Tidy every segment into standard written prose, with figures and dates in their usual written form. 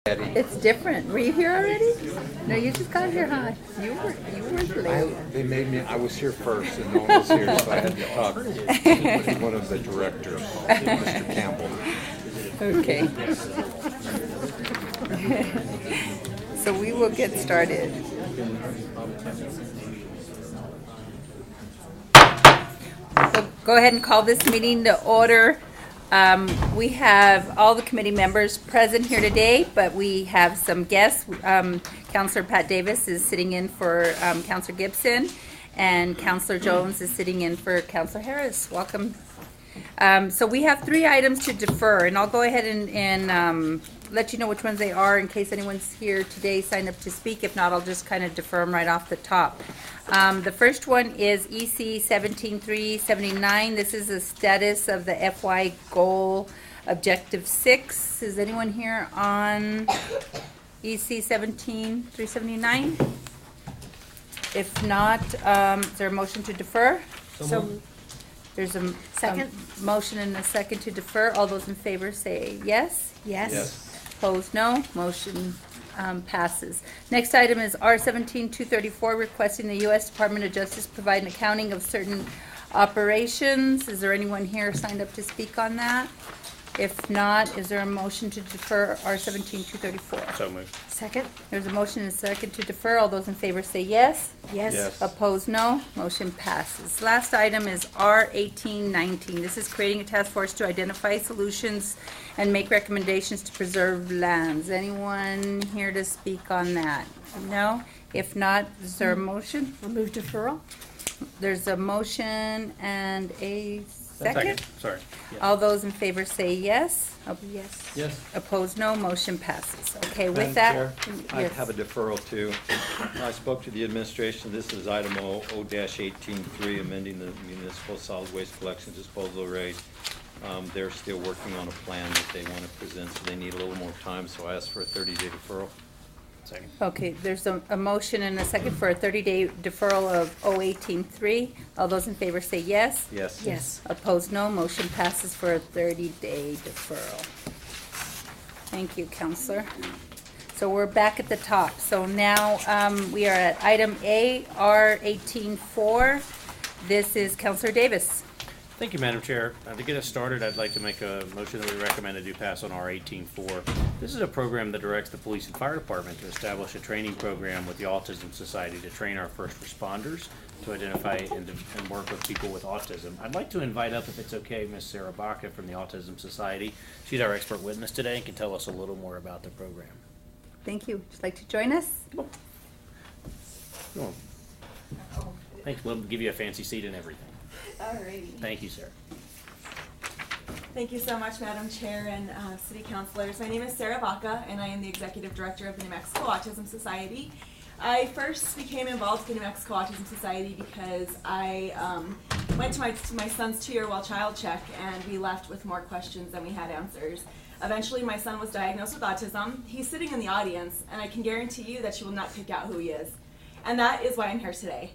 It's different. Were you here already? No, you just got here, huh? You weren't late. They made me. I was here first, and no one was here, so I had to talk to one of the directors, Mr. Campbell. Okay. So we will get started. So go ahead and call this meeting to order. We have all the committee members present here today, but we have some guests. Councillor Pat Davis is sitting in for Councillor Gibson, and Councillor Jones is sitting in for Councillor Harris. Welcome. So we have 3 items to defer, and I'll go ahead and let you know which ones they are in case anyone's here today signed up to speak. If not, I'll just kind of defer them right off the top. The first one is EC 17379. This is the status of the FY goal objective 6. Is anyone here on EC 17379? If not, is there a motion to defer? So There's a second motion and a second to defer. All those in favor say yes. Yes. Opposed, no. Motion passes. Next item is R17234, requesting the U.S. Department of Justice provide an accounting of certain operations. Is there anyone here signed up to speak on that? If not, is there a motion to defer R17234? So moved. Second. There's a motion and a second to defer. All those in favor say yes. Yes. Opposed, no. Motion passes. Last item is R1819. This is creating a task force to identify solutions and make recommendations to preserve lands. Anyone here to speak on that? No? If not, is there a motion? I'll move deferral. There's a motion and a second. Sorry. Yeah. All those in favor say yes. Yes. Yes. Opposed, no. Motion passes. Okay, with Madam that. Chair, I Yes. have a deferral too. I spoke to the administration. This is item O-18-3, amending the municipal solid waste collection disposal rate. They're still working on a plan that they want to present, so they need a little more time, so I asked for a 30-day deferral. Second. Okay, there's a motion and a second for a 30-day deferral of 018-3. All those in favor say yes. Yes. Yes. Opposed, no. Motion passes for a 30-day deferral. Thank you, Counselor. So we're back at the top. So now we are at item A, R184. This is Counselor Davis. Thank you, Madam Chair. To get us started, I'd like to make a motion that we recommend to do pass on R184. This is a program that directs the police and fire department to establish a training program with the Autism Society to train our first responders to identify and work with people with autism. I'd like to invite up, if it's okay, Ms. Sarah Baca from the Autism Society. She's our expert witness today and can tell us a little more about the program. Thank you. Would you like to join us? Come on. Thanks. We'll give you a fancy seat and everything. Alrighty. Thank you, sir. Thank you so much, Madam Chair and City Councilors. My name is Sarah Baca, and I am the Executive Director of the New Mexico Autism Society. I first became involved with the New Mexico Autism Society because I went to my son's 2-year-old child check, and we left with more questions than we had answers. Eventually, my son was diagnosed with autism. He's sitting in the audience, and I can guarantee you that you will not pick out who he is. And that is why I'm here today.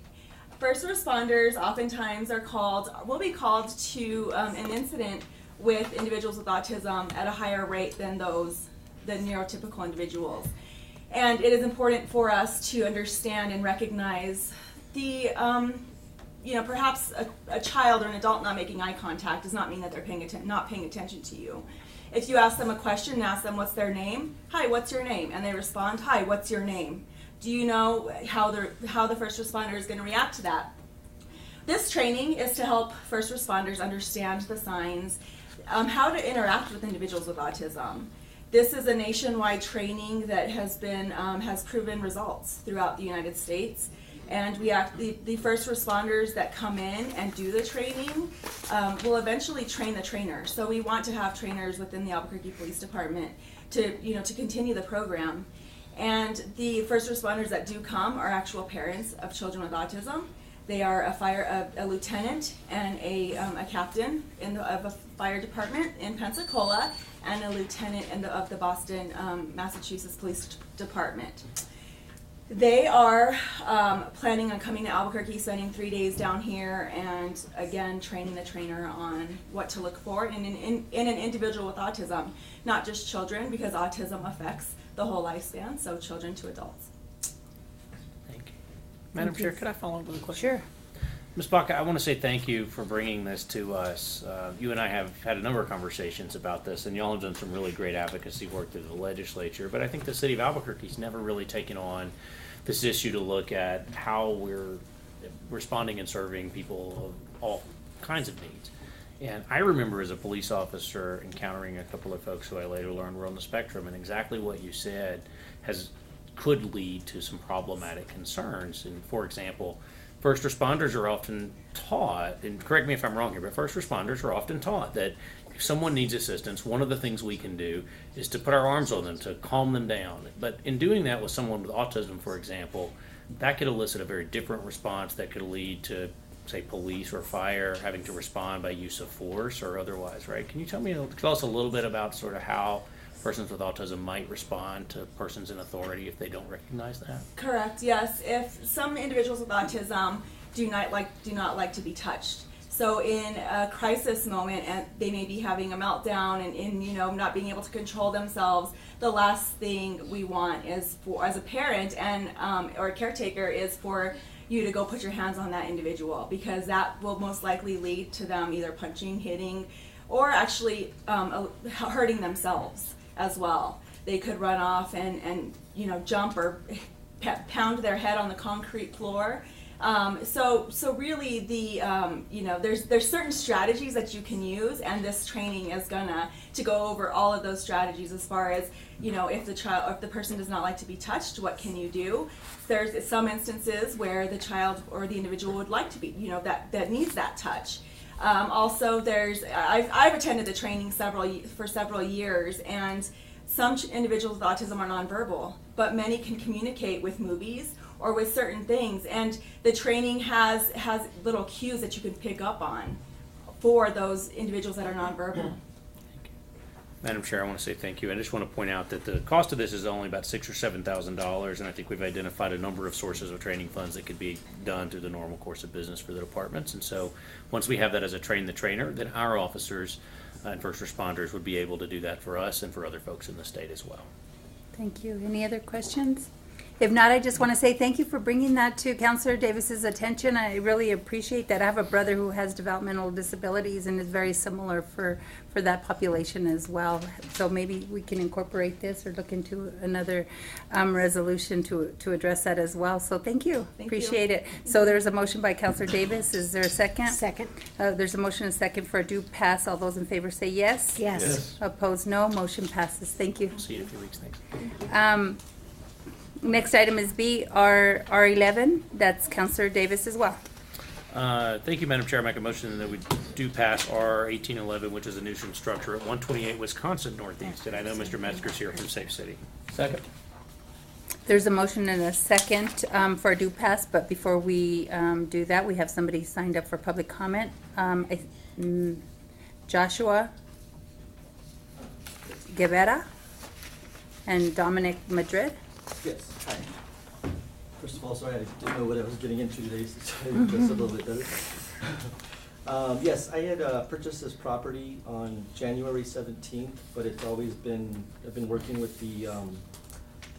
First responders oftentimes will be called to an incident with individuals with autism at a higher rate than neurotypical individuals. And it is important for us to understand and recognize the, perhaps a child or an adult not making eye contact does not mean that they're not paying attention to you. If you ask them a question and ask them what's their name, hi, what's your name? And they respond, hi, what's your name? Do you know how the first responder is going to react to that? This training is to help first responders understand the signs, how to interact with individuals with autism. This is a nationwide training that has proven results throughout the United States. And the first responders that come in and do the training will eventually train the trainer. So we want to have trainers within the Albuquerque Police Department to continue the program. And the first responders that do come are actual parents of children with autism. They are a lieutenant and a captain of a fire department in Pensacola, and a lieutenant of the Boston, Massachusetts Police Department. They are planning on coming to Albuquerque, spending 3 days down here, and again training the trainer on what to look for in an individual with autism, not just children, because autism affects the whole lifespan, so children to adults. Thank you. Madam Chair, could I follow up with a question? Sure. Ms. Baca, I want to say thank you for bringing this to us. You and I have had a number of conversations about this, and y'all have done some really great advocacy work through the legislature, but I think the city of Albuquerque's never really taken on this issue to look at how we're responding and serving people of all kinds of needs. And I remember as a police officer encountering a couple of folks who I later learned were on the spectrum, and exactly what you said could lead to some problematic concerns. And for example, first responders are often taught, and correct me if I'm wrong here, but first responders are often taught that if someone needs assistance, one of the things we can do is to put our arms on them, to calm them down. But in doing that with someone with autism, for example, that could elicit a very different response that could lead to, say, police or fire having to respond by use of force or otherwise, right? Can you tell us a little bit about sort of how persons with autism might respond to persons in authority if they don't recognize that? Correct, yes. If some individuals with autism do not like to be touched. So in a crisis moment, and they may be having a meltdown and not being able to control themselves, the last thing we want is for, as a parent and or a caretaker, is for you to go put your hands on that individual, because that will most likely lead to them either punching, hitting, or actually hurting themselves as well. They could run off and jump or pound their head on the concrete floor. So really there's certain strategies that you can use, and this training is gonna to go over all of those strategies as far as, if the person does not like to be touched, what can you do? There's some instances where the child or the individual would like to be, that needs that touch. Also, I've attended the training for several years, and some individuals with autism are nonverbal, but many can communicate with movies or with certain things, and the training has little cues that you can pick up on for those individuals that are nonverbal. Madam Chair, I want to say thank you. I just want to point out that the cost of this is only about $6,000 or $7,000, and I think we've identified a number of sources of training funds that could be done through the normal course of business for the departments. And so once we have that as a train the trainer, then our officers and first responders would be able to do that for us and for other folks in the state as well. Thank you. Any other questions? If not, I just want to say thank you for bringing that to Councilor Davis's attention. I really appreciate that. I have a brother who has developmental disabilities and is very similar for that population as well. So maybe we can incorporate this or look into another resolution to address that as well. So thank you. Appreciate it. So there's a motion by Councilor Davis. Is there a second? Second. There's a motion and a second for a due pass. All those in favor say yes. Yes. Opposed, no. Motion passes. Thank you. See you in a few weeks. Thanks. Next item is B, R11. That's Councilor Davis as well. Thank you, Madam Chair. I make a motion that we do pass R 1811, which is a nuisance structure at 128 Wisconsin Northeast. And I know Mr. Metzger's here from Safe City. Second. There's a motion and a second for a due pass, but before we do that, we have somebody signed up for public comment. Joshua Guevara and Dominic Madrid. Yes. Hi. First of all, sorry, I didn't know what I was getting into today, so just a little bit better. Yes, I had purchased this property on January 17th, but it's always been, I've been working with the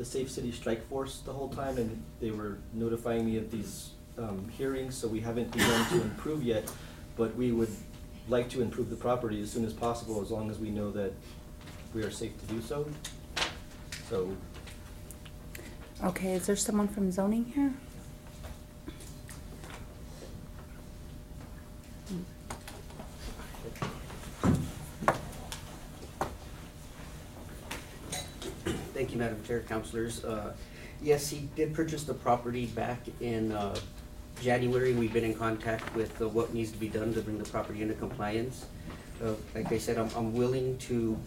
Safe City Strike Force the whole time, and they were notifying me of these hearings, so we haven't begun to improve yet, but we would like to improve the property as soon as possible, as long as we know that we are safe to do so. So. Okay, is there someone from zoning here? Thank you, Madam Chair, Councilors. Yes, he did purchase the property back in January. We've been in contact with what needs to be done to bring the property into compliance. Like I said, I'm willing to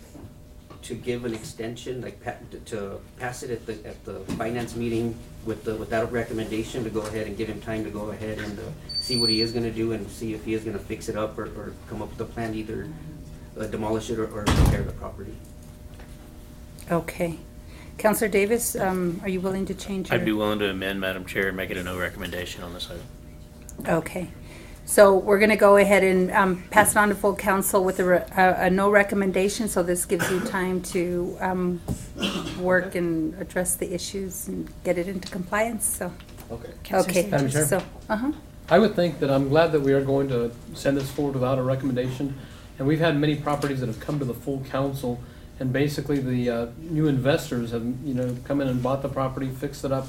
give an extension, like to pass it at the finance meeting with that recommendation, to go ahead and give him time to go ahead and see what he is going to do and see if he is going to fix it up or come up with a plan to either demolish it or repair the property. Okay. Councilor Davis, are you willing to change your? I'd be willing to amend, Madam Chair, and make it a no recommendation on this item. Okay. So we're going to go ahead and pass it on to full council with a no recommendation. So this gives you time to work and address the issues and get it into compliance. So Okay. okay. Madam Chair? So I would think that I'm glad that we are going to send this forward without a recommendation. And we've had many properties that have come to the full council, and basically the new investors have, come in and bought the property, fixed it up.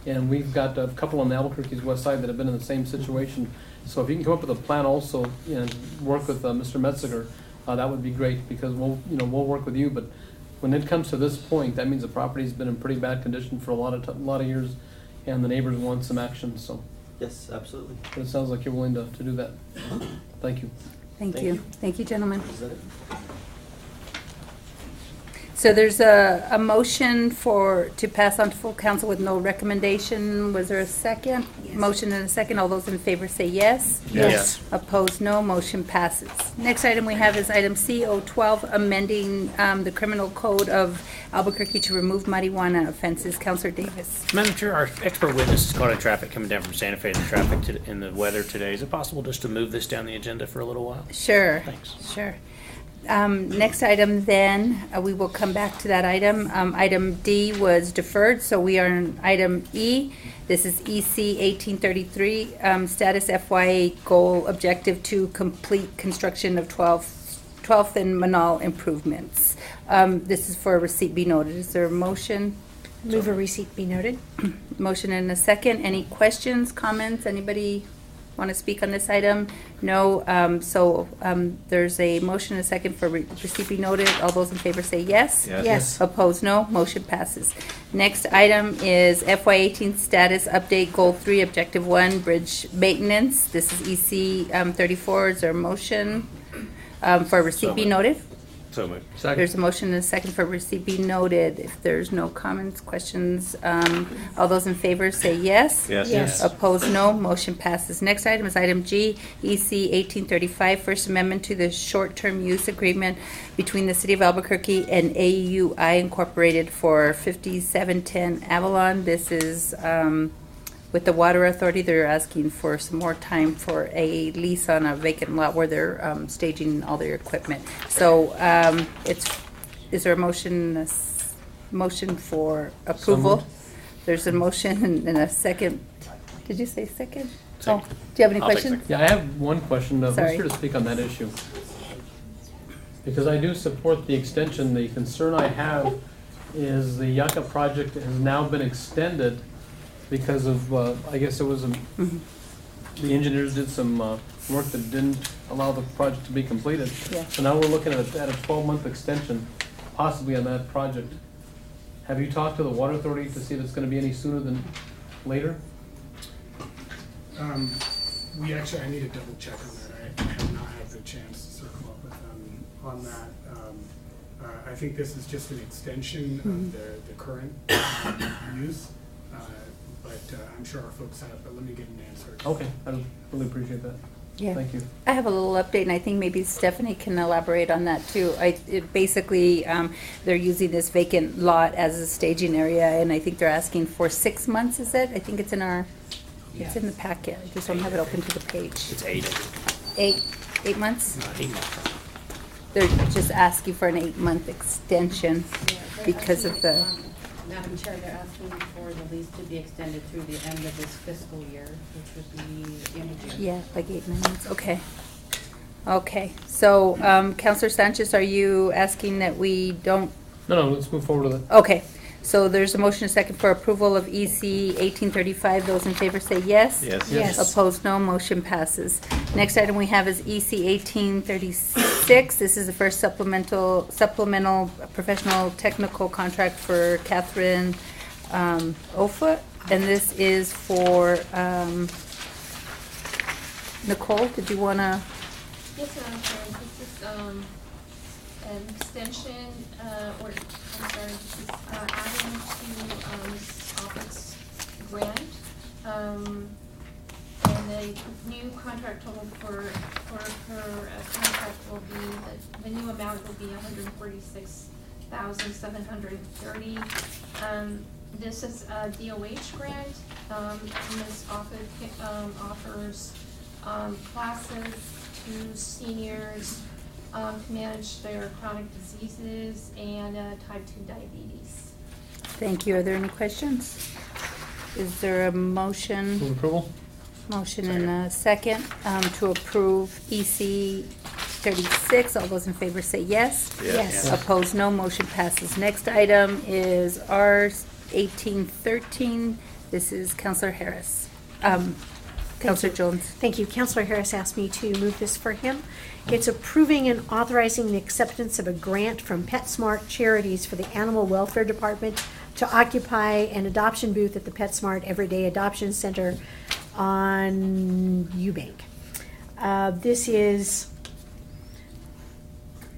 And we've got a couple on the Albuquerque's west side that have been in the same situation. So if you can come up with a plan also and work with Mr. Metziger, that would be great, because we'll work with you. But when it comes to this point, that means the property's been in pretty bad condition for a lot of years, and the neighbors want some action. So Yes, absolutely. it sounds like you're willing to do that. Thank you. thank Thank you. you. Thank you, gentlemen. Is that it? So there's a motion to pass on to full council with no recommendation. Was there a second? Motion and a second. All those in favor say yes. Yes. Opposed, no. Motion passes. Next item we have is item C012, amending the criminal code of Albuquerque to remove marijuana offenses. Counselor Davis. Madam Chair, our expert witness is caught in traffic coming down from Santa Fe in the traffic in the weather today. Is it possible just to move this down the agenda for a little while? Sure. Thanks. Sure. Next item then, we will come back to that item. Item D was deferred, so we are on item E. This is EC 1833, status FYA goal objective to complete construction of 12th and Manal improvements. This is for a receipt be noted. Is there a motion? Move a receipt be noted. Motion and a second. Any questions, comments? Anybody want to speak on this item? No. There's a motion and a second for receipt be noted. All those in favor say yes. Yes. Opposed, no. Motion passes. Next item is FY18 status update goal 3, objective 1, bridge maintenance. This is EC 34. Is there a motion for receipt be noted? So moved. There's a motion and a second for receipt be noted. If there's no comments, questions, all those in favor say yes. Yes. Opposed, no. Motion passes. Next item is item G, EC 1835, First Amendment to the Short-Term Use Agreement between the City of Albuquerque and AUI Incorporated for 5710 Avalon. This is with the Water Authority. They're asking for some more time for a lease on a vacant lot where they're staging all their equipment. So is there a motion for approval? moved. There's a motion and a second. Did you say second? Second. Oh, do you have any I'll take questions? Yeah, I have one question. Who's Sorry. here to speak on that issue? Because I do support the extension. The concern I have is the Yucca project has now been extended because of, I guess it was, the engineers did some work that didn't allow the project to be completed. Yeah. So now we're looking at a 12-month extension, possibly on that project. Have you talked to the Water Authority to see if it's gonna be any sooner than later? I need to double check on that. I have not had the chance to circle up with them on that. I think this is just an extension of the current use, but I'm sure our folks have, but let me get an answer. Okay, I really appreciate that. Yeah. Thank you. I have a little update, and I think maybe Stephanie can elaborate on that too. Basically, they're using this vacant lot as a staging area, and I think they're asking for 6 months, is it? I think it's in it's in the packet. I just don't have it open to the page. It's 8. 8 months? 8 months. They're just asking for an 8-month extension because of the, Madam Chair, they're asking for the lease to be extended through the end of this fiscal year, which would be the end of June. yeah, like 8, 9 months. Okay. Okay. So, Counselor Sanchez, are you asking that we don't? No, let's move forward with it. Okay. So there's a motion and a second for approval of EC 1835. Those in favor say yes. Yes. Opposed, no. Motion passes. Next item we have is EC 1836. This is the first supplemental professional technical contract for Catherine Ofoot. And this is for, Nicole, did you want to? Yes, Madam Chair, this is an extension, this is adding to Ms. Offutt's grant. And the new contract total for her contract will be, the new amount will be $146,730. This is a DOH grant. Ms. Offutt offers classes to seniors to manage their chronic diseases and type 2 diabetes. Thank you. Are there any questions? Is there a motion? Move approval? Motion and a second to approve EC 36. All those in favor say yes. Yes. Opposed, no. Motion passes. Next item is R 1813. This is Counselor Harris. Counselor Jones. Thank you. Counselor Harris asked me to move this for him. It's approving and authorizing the acceptance of a grant from PetSmart Charities for the Animal Welfare Department to occupy an adoption booth at the PetSmart Everyday Adoption Center on Eubank. This is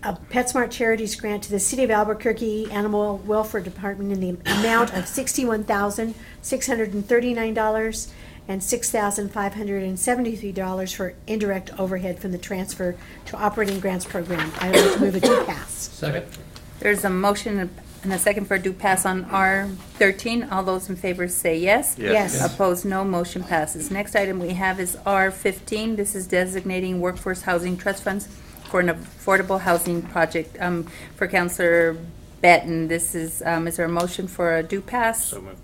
a PetSmart Charities grant to the City of Albuquerque Animal Welfare Department in the amount of $61,639 and $6,573 for indirect overhead from the transfer to operating grants program. I would like to move a due pass. Second? There's a motion and a second for a due pass on R 13. All those in favor say yes. Yes. Opposed, no. Motion passes. Next item we have is R 15. This is designating workforce housing trust funds for an affordable housing project. For Counselor Benton, this is there a motion for a due pass? So moved.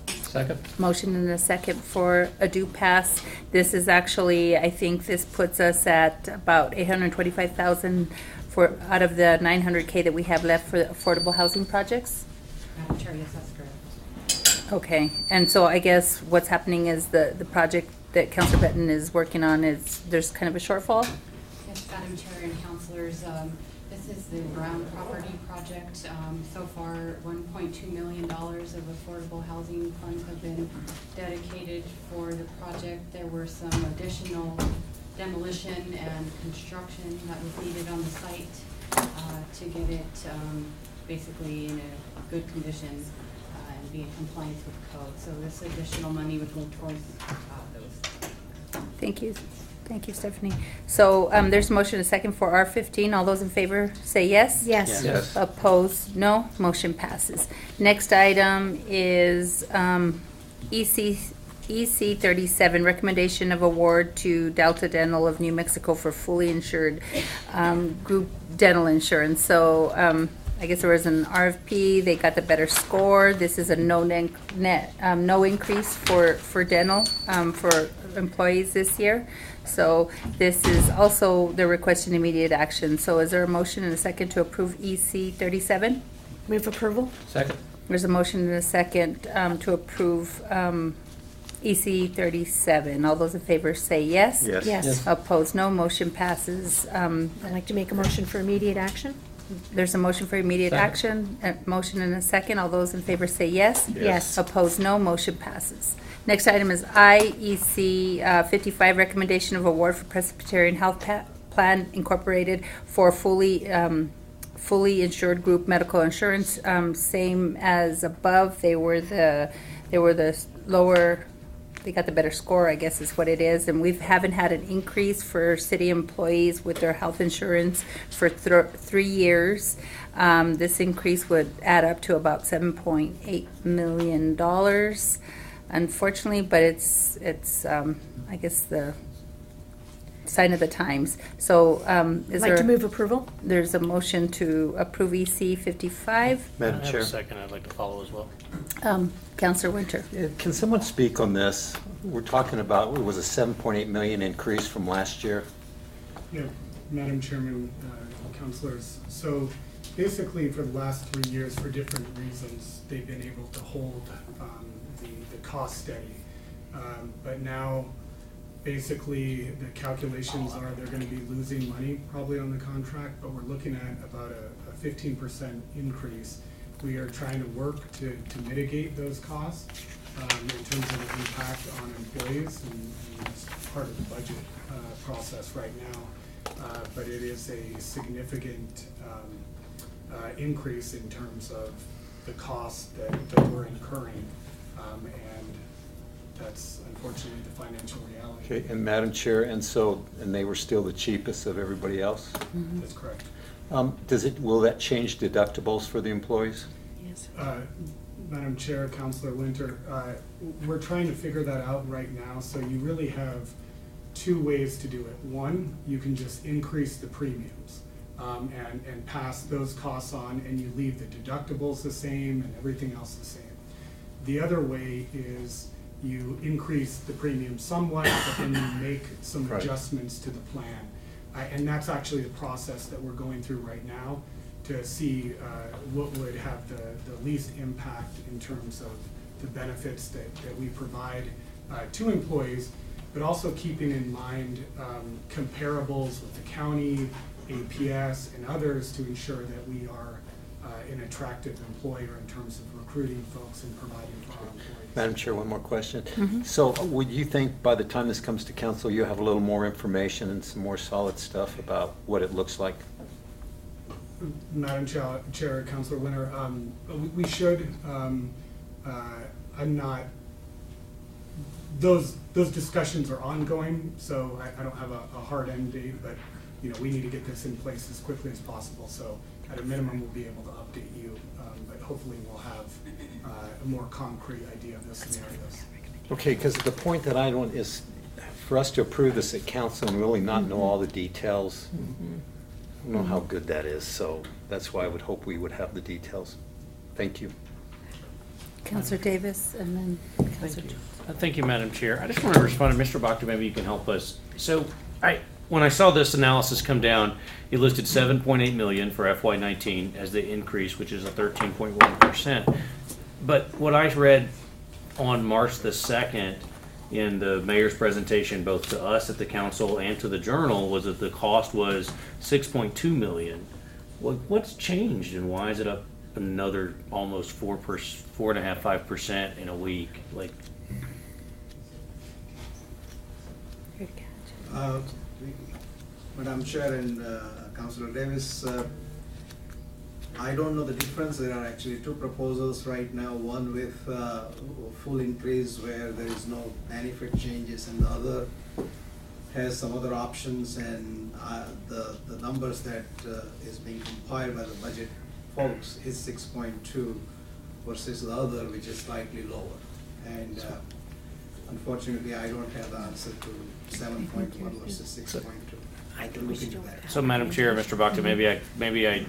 Second? Motion and a second for a due pass. This is actually, I think this puts us at about $825,000 for, out of the $900K that we have left for affordable housing projects. Madam Chair, yes, that's correct. Okay, and so I guess what's happening is the project that Councilor Benton is working on is, there's kind of a shortfall? Yes, Madam Chair and Councilors, this is the Brown property project. So far, $1.2 million of affordable housing funds have been dedicated for the project. There were some additional demolition and construction that was needed on the site to get it basically in a good condition and be in compliance with code. So this additional money would go towards those. Thank you. Thank you, Stephanie. So there's a motion and a second for R15. All those in favor say yes? Yes. Yes. Opposed, no. Motion passes. Next item is EC 37, recommendation of award to Delta Dental of New Mexico for fully insured group dental insurance. So I guess there was an RFP. They got the better score. This is a no increase for dental for employees this year. So this is also, they're requesting immediate action. So is there a motion and a second to approve EC 37? Move approval. Second? There's a motion and a second to approve EC 37. All those in favor say yes. Yes. Yes. Opposed, no. Motion passes. I'd like to make a motion for immediate action. There's a motion for immediate Second. action. A motion and a second. All those in favor say yes. Yes. Opposed, no. Motion passes. Next item is IEC 55, recommendation of award for Presbyterian Health Plan Incorporated for fully insured group medical insurance. Same as above. They were the lower. They got the better score, I guess is what it is. And we haven't had an increase for city employees with their health insurance for 3 years. This increase would add up to about $7.8 million. Unfortunately, but it's I guess the sign of the times. So I'd is like there? to move approval. There's a motion to approve EC 55. Madam I have Chair. a second I'd like to follow as well. Counselor Winter. Can someone speak on this? We're talking about, it was a 7.8 million increase from last year. Yeah, Madam Chairman, councilors. So basically, for the last 3 years, for different reasons, they've been able to hold the cost steady. But now, basically, the calculations are they're going to be losing money probably on the contract, but we're looking at about a 15% increase. We are trying to work to mitigate those costs in terms of the impact on employees, and it's part of the budget process right now. But it is a significant increase in terms of the cost that we're incurring, and that's unfortunately the financial reality. Okay, and Madam Chair, and they were still the cheapest of everybody else? That's correct. Will that change deductibles for the employees? Yes. Madam Chair, Councilor Winter, we're trying to figure that out right now. So you really have two ways to do it. One, you can just increase the premiums and pass those costs on, and you leave the deductibles the same and everything else the same. The other way is you increase the premium somewhat, but then you make some Right. adjustments to the plan. And that's actually the process that we're going through right now to see what would have the least impact in terms of the benefits that we provide to employees, but also keeping in mind comparables with the county, APS, and others to ensure that we are an attractive employer in terms of recruiting folks and providing for our employees. Madam Chair, one more question. Mm-hmm. So would you think by the time this comes to council, you have a little more information and some more solid stuff about what it looks like? Madam Chair, Councilor Winter, we should. I'm not. Those discussions are ongoing, so I don't have a hard end date, but we need to get this in place as quickly as possible. So at a minimum, we'll be able to update you, but hopefully we'll have a more concrete idea of the scenarios. Okay, because the point that I want is for us to approve this at council and really not know all the details. I don't know how good that is, so that's why I would hope we would have the details. Thank you. Councilor Davis and then Councilor Jones. Thank you, Madam Chair. I just want to respond to Mr. Bacta, maybe you can help us. So when I saw this analysis come down, it listed 7.8 million for FY19 as the increase, which is a 13.1%. But what I read on March the 2nd in the mayor's presentation, both to us at the council and to the journal, was that the cost was 6.2 million. What's changed and why is it up another almost 4.5%, 5% in a week? Madam Chair and Councilor Davis, I don't know the difference. There are actually two proposals right now, one with full increase where there is no benefit changes, and the other has some other options, and the numbers that is being compiled by the budget folks is 6.2 versus the other, which is slightly lower. And unfortunately, I don't have the answer to 7.1 versus 6.2. I can look into that. So, Madam Chair, Mr. Bacta, maybe I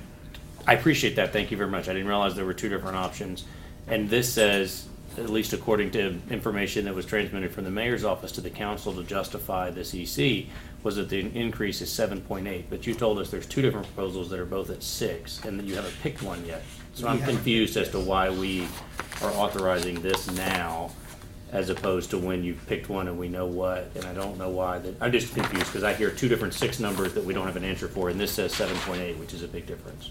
appreciate that. Thank you very much. I didn't realize there were two different options. And this says, at least according to information that was transmitted from the mayor's office to the council to justify this EC, was that the increase is 7.8. But you told us there's two different proposals that are both at 6, and that you haven't picked one yet. So I'm confused as to why we are authorizing this now, as opposed to when you've picked one and we know what, and I don't know why. I'm just confused because I hear two different 6 numbers that we don't have an answer for, and this says 7.8, which is a big difference.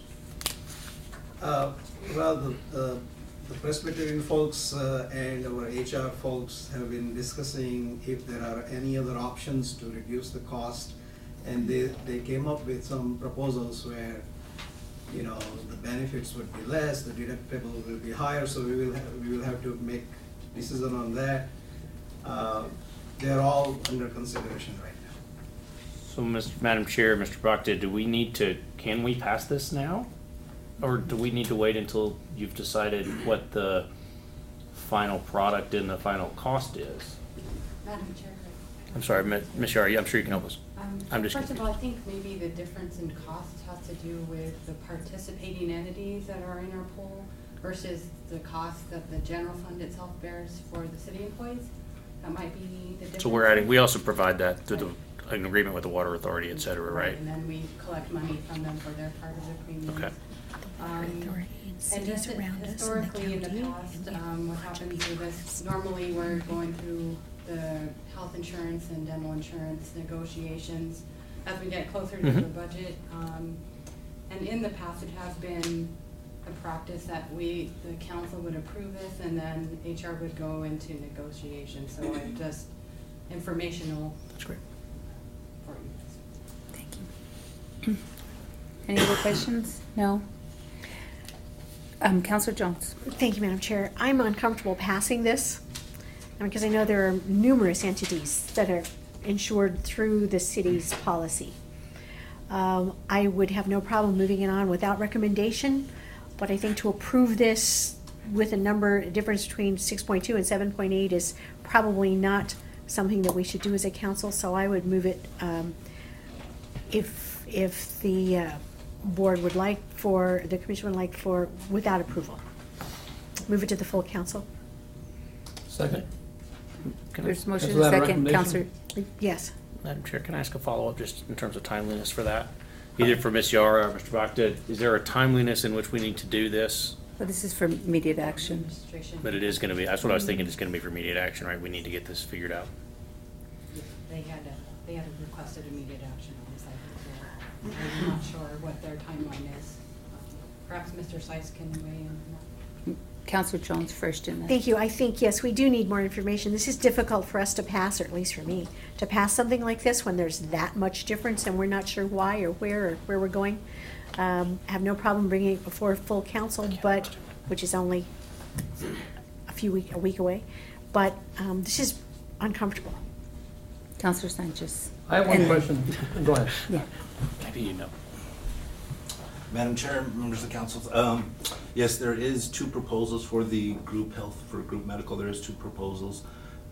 Well, the Presbyterian folks and our HR folks have been discussing if there are any other options to reduce the cost, and they came up with some proposals where the benefits would be less, the deductible will be higher, so we will have to make decision on that. They're all under consideration right now. So, Madam Chair, Mr. Bacta, can we pass this now? Or do we need to wait until you've decided what the final product and the final cost is? Madam Chair. I'm sorry, Ms. Shari, I'm sure you can help us. I'm just First confused. of all, I think maybe the difference in cost has to do with the participating entities that are in our pool versus the cost that the general fund itself bears for the city employees. That might be the difference. So we also provide that through an agreement with the water authority, et cetera, right? And then we collect money from them for their part of the premiums. Okay. And just historically in the past, what happens with this, normally we're going through the health insurance and dental insurance negotiations as we get closer to the budget. And in the past, it has been a practice that the council would approve this and then HR would go into negotiations. So I'm just informational. That's great. For you. Thank you. Any other questions? No? Councilor Jones. Thank you, Madam Chair. I'm uncomfortable passing this because I know there are numerous entities that are insured through the city's policy. I would have no problem moving it on without recommendation, but I think to approve this with a difference between 6.2 and 7.8 is probably not something that we should do as a council, so I would move it, if the board would like for, the commission would like for, without approval. Move it to the full council. Second. There's a motion Is and that a second, Counselor. recommendation? Yes. Madam Chair, can I ask a follow-up just in terms of timeliness for that? Either for Ms. Yara or Mr. Bogda, is there a timeliness in which we need to do this? Well, this is for immediate action. Administration. But it is gonna be, that's what I was thinking, it's gonna be for immediate action, right? We need to get this figured out. They had requested immediate action on this item, so I'm not sure what their timeline is. Perhaps Mr. Seiss can weigh in on that. Counselor Jones first in that. Thank you. I think, yes, we do need more information. This is difficult for us to pass, or at least for me, to pass something like this when there's that much difference and we're not sure why or where we're going. Have no problem bringing it before full council, but, which is only a week away. But this is uncomfortable. Counselor Sanchez. I have one And- question. Go ahead. Yeah. Maybe you know. Madam Chair, members of the council, yes, there is two proposals for the group health, for group medical. There is two proposals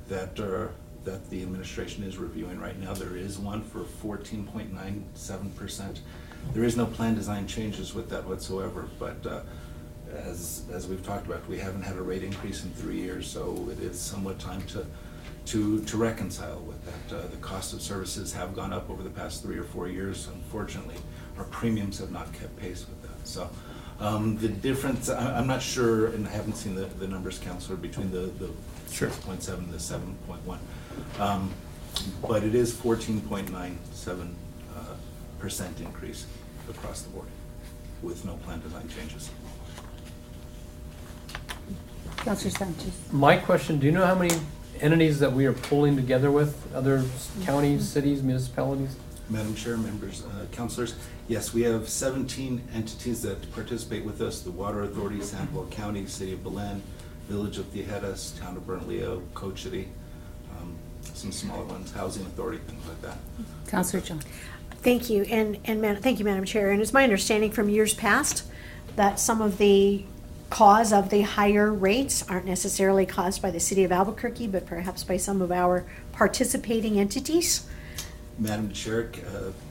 that the administration is reviewing right now. There is one for 14.97%. There is no plan design changes with that whatsoever, but as we've talked about, we haven't had a rate increase in 3 years, so it is somewhat time to reconcile with that. The cost of services have gone up over the past 3 or 4 years. Unfortunately, our premiums have not kept pace with that. So the difference, I'm not sure, and I haven't seen the numbers, Counselor, between the 6.7 and the 7.1. But it is 14.97% increase across the board with no plan design changes. Counselor Sanchez. My question, do you know how many entities that we are pulling together with, other counties, cities, municipalities? Madam Chair, members, councilors, yes, we have 17 entities that participate with us: the Water Authority, Sandoval County, City of Belen, Village of Tejedas, Town of Bernalillo, Coach City, some smaller ones, Housing Authority, things like that. Counselor Jones. Thank you, thank you, Madam Chair. And it's my understanding from years past that some of the cause of the higher rates aren't necessarily caused by the city of Albuquerque, but perhaps by some of our participating entities. Madam Chair,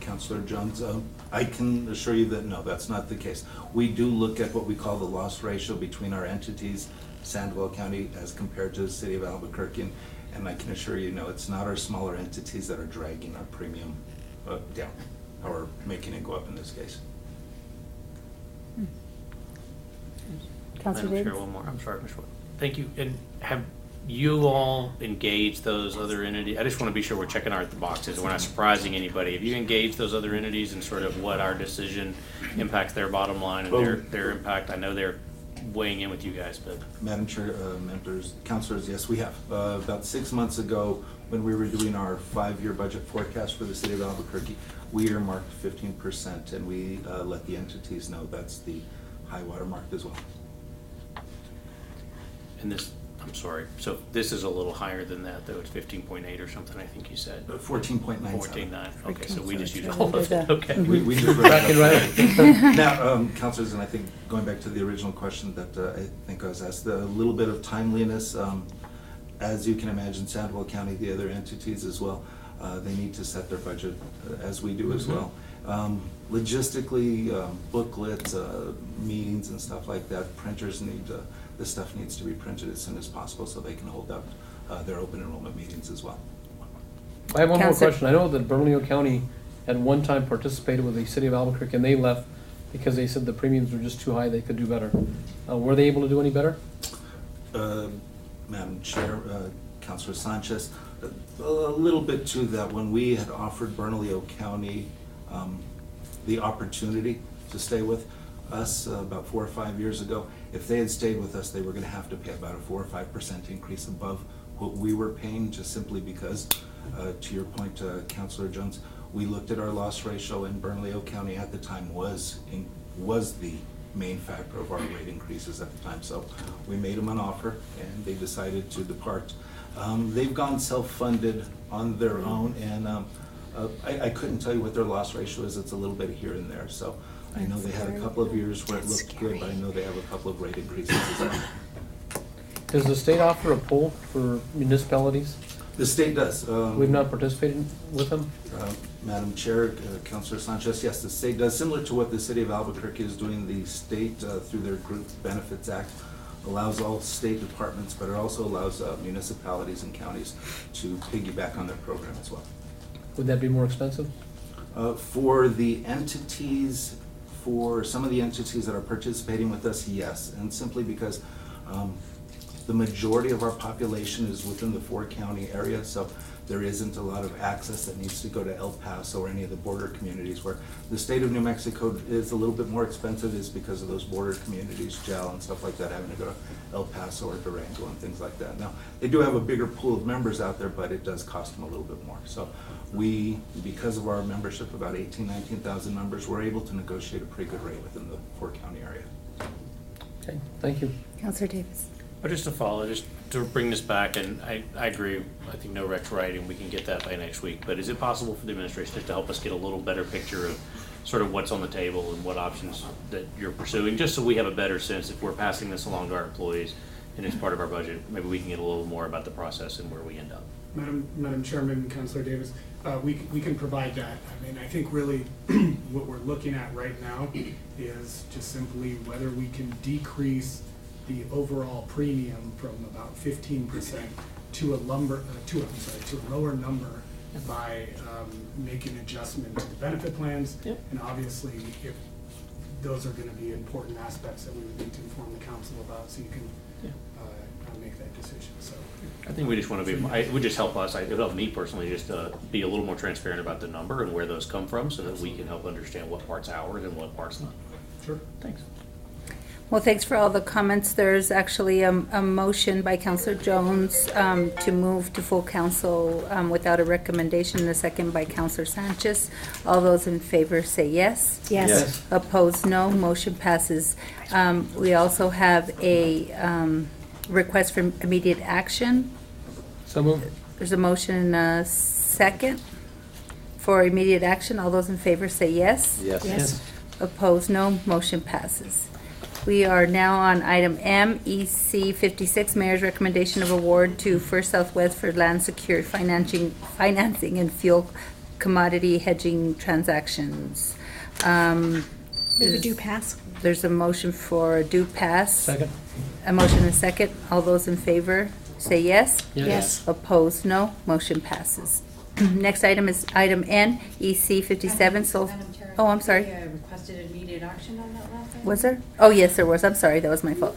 Councilor Jones, I can assure you that no, that's not the case. We do look at what we call the loss ratio between our entities, Sandoval County as compared to the city of Albuquerque, and I can assure you, no, it's not our smaller entities that are dragging our premium down or making it go up in this case. Counselor Madam Davis. Chair, one more. I'm sorry, Ms. Wood. Thank you. And have you all engaged those other entities? I just want to be sure we're checking our boxes. We're not surprising anybody. Have you engaged those other entities and sort of what our decision impacts their bottom line and their impact? I know they're weighing in with you guys, but. Madam Chair, members, councilors, yes, we have. About 6 months ago, when we were doing our 5-year budget forecast for the city of Albuquerque, we earmarked 15%, and we let the entities know that's the high water mark as well. And this, I'm sorry, so this is a little higher than that, though. It's 15.8 or something, I think you said. 14.97. 14.9. Okay, so we just Sorry, used all of it. Okay. We just Tracking right. Now, councilors, and I think going back to the original question that I think I was asked, a little bit of timeliness. As you can imagine, Sandoval County, the other entities as well, they need to set their budget as we do as well. Logistically, booklets, meetings and stuff like that, printers need, this stuff needs to be printed as soon as possible so they can hold up their open enrollment meetings as well. I have one more Counselor- question. I know that Bernalillo County at one time participated with the city of Albuquerque, and they left because they said the premiums were just too high, they could do better. Were they able to do any better? Madam Chair, Councilor Sanchez, a little bit to that. When we had offered Bernalillo County the opportunity to stay with us about 4 or 5 years ago, if they had stayed with us, they were going to have to pay about a 4 or 5% increase above what we were paying, just simply because, to your point, Councilor Jones, we looked at our loss ratio, and Bernalillo County at the time was the main factor of our rate increases at the time. So we made them an offer, and they decided to depart. They've gone self-funded on their own, and I couldn't tell you what their loss ratio is. It's a little bit here and there. So I know they had a couple of years where it looked good, but I know they have a couple of rate increases as well. Does the state offer a poll for municipalities? The state does. We've not participated with them? Madam Chair, Councilor Sanchez, yes, the state does, similar to what the city of Albuquerque is doing. The state, through their Group Benefits Act, allows all state departments, but it also allows municipalities and counties to piggyback on their program as well. Would that be more expensive? For the entities, for some of the entities that are participating with us, yes, and simply because the majority of our population is within the 4-county area, so there isn't a lot of access that needs to go to El Paso or any of the border communities. Where the state of New Mexico is a little bit more expensive is because of those border communities, Gel and stuff like that, having to go to El Paso or Durango and things like that. Now, they do have a bigger pool of members out there, but it does cost them a little bit more. So we, because of our membership, about 19,000 members, we're able to negotiate a pretty good rate within the 4-county area. Okay, thank you. Councilor Davis. But just to follow, just to bring this back, and I agree, I think no rec's right, and we can get that by next week, but is it possible for the administration just to help us get a little better picture of sort of what's on the table and what options that you're pursuing, just so we have a better sense if we're passing this along to our employees and it's part of our budget, maybe we can get a little more about the process and where we end up. Madam Chairman, Councilor Davis, we can provide that. I mean, I think really what we're looking at right now is just simply whether we can decrease the overall premium from about 15% to a lower number by making adjustment to the benefit plans. Yep. And obviously, if those are going to be important aspects that we would need to inform the council about, so you can make that decision. So I think we just want to be, it would just help us, it would help me personally, just be a little more transparent about the number and where those come from so that we can help understand what part's ours and what part's not. Sure. Thanks. Well, thanks for all the comments. There's actually a motion by Councilor Jones to move to full council without a recommendation, and a second by Councilor Sanchez. All those in favor say yes. Yes. Yes. Opposed, no. Motion passes. We also have a request for immediate action. So moved. There's a motion and a second for immediate action. All those in favor say yes. Yes. Opposed, no. Motion passes. We are now on item M, EC 56, Mayor's Recommendation of Award to First Southwest for land secured financing and fuel commodity hedging transactions. Move a due pass. There's a motion for a due pass. Second. A motion and a second. All those in favor say yes. Yes. Opposed, no. Motion passes. Next item is item N, EC 57. Madam Chair, Oh, I'm sorry. we requested immediate action on that last item. Was there? Oh, yes, there was. I'm sorry. That was my fault.